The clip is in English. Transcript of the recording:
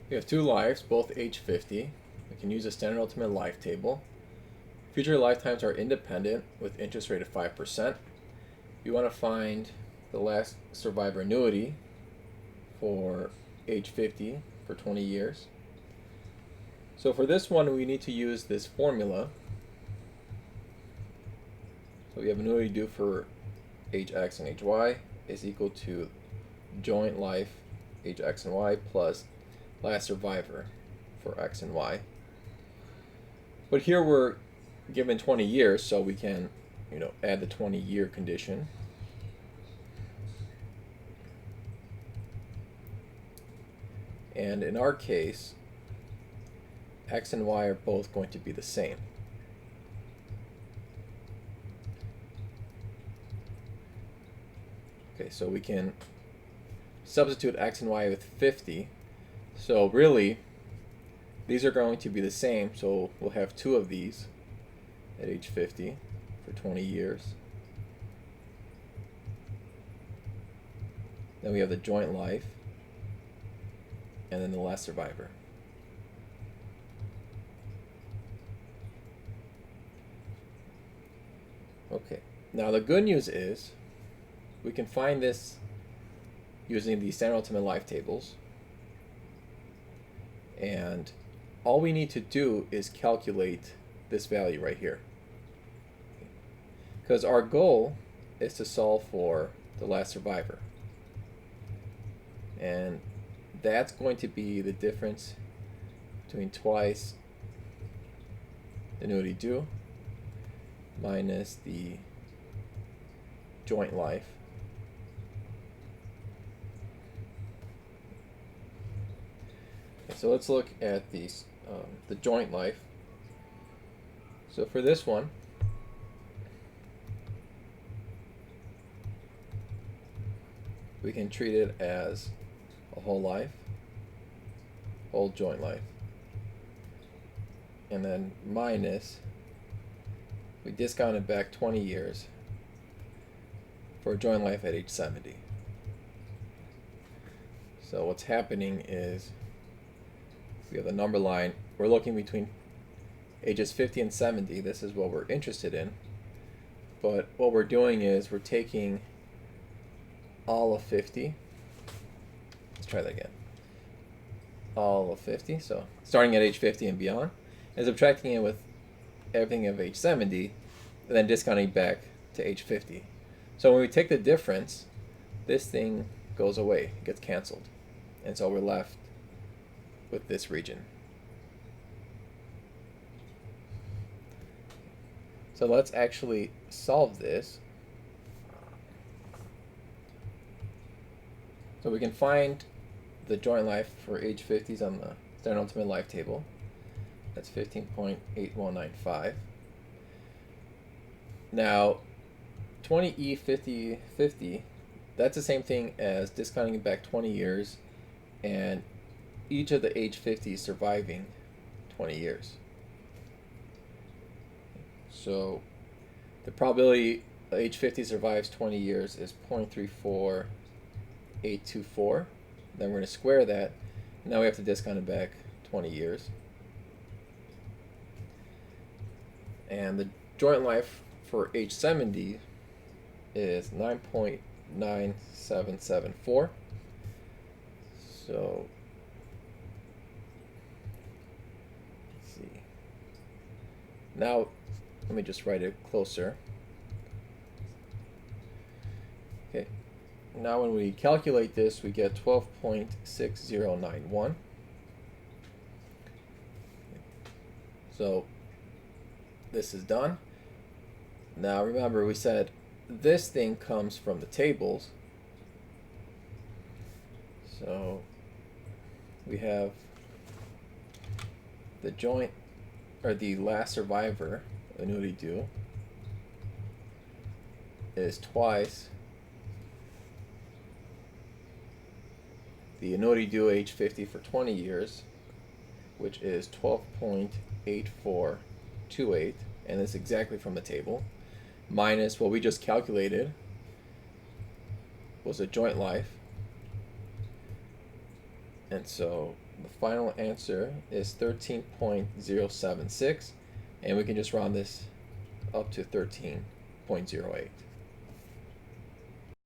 We have two lives, both age 50. We can use a standard ultimate life table. Future lifetimes are independent with interest rate of 5%. You want to find the last survivor annuity for age 50 for 20 years. So for this one, we need to use this formula. So we have annuity due for age X and age Y is equal to joint life age X and Y plus last survivor for X and Y. But here we're given 20 years, so we can, add the 20-year condition. And in our case, X and Y are both going to be the same. Okay, so we can substitute X and Y with 50. So really, these are going to be the same, so we'll have two of these at age 50 for 20 years. Then we have the joint life, and then the last survivor. Okay, now the good news is we can find this using the standard ultimate life tables, and all we need to do is calculate this value right here, because our goal is to solve for the last survivor, and that's going to be the difference between twice the annuity due minus the joint life So let's look at the joint life. So for this one, we can treat it as a whole life, whole joint life, and then minus, we discounted back 20 years for a joint life at age 70. So what's happening is we have the number line. We're looking between ages 50 and 70. This is what we're interested in. But what we're doing is we're taking all of 50. Let's try that again. All of 50, so starting at age 50 and beyond, and subtracting it with everything of age 70, and then discounting back to age 50. So when we take the difference, this thing goes away, gets canceled. And so we're left with this region. So let's actually solve this. So we can find the joint life for age 50s on the standard ultimate life table. That's 15.8195. Now, 20E 50/50, that's the same thing as discounting it back 20 years and each of the age 50s surviving 20 years. So the probability age 50 survives 20 years is 0.34824. Then we're going to square that. Now we have to discount it back 20 years. And the joint life for age 70 is 9.9774. So let's see. Now let me just write it closer. Okay. Now when we calculate this, we get 12.6091. So this is done. Now remember, we said this thing comes from the tables. So we have the joint, or the last survivor annuity due is twice the annuity due age 50 for 20 years, which is 12.8428, and it's exactly from the table, minus what we just calculated was a joint life, And so the final answer is 13.076, and we can just round this up to 13.08.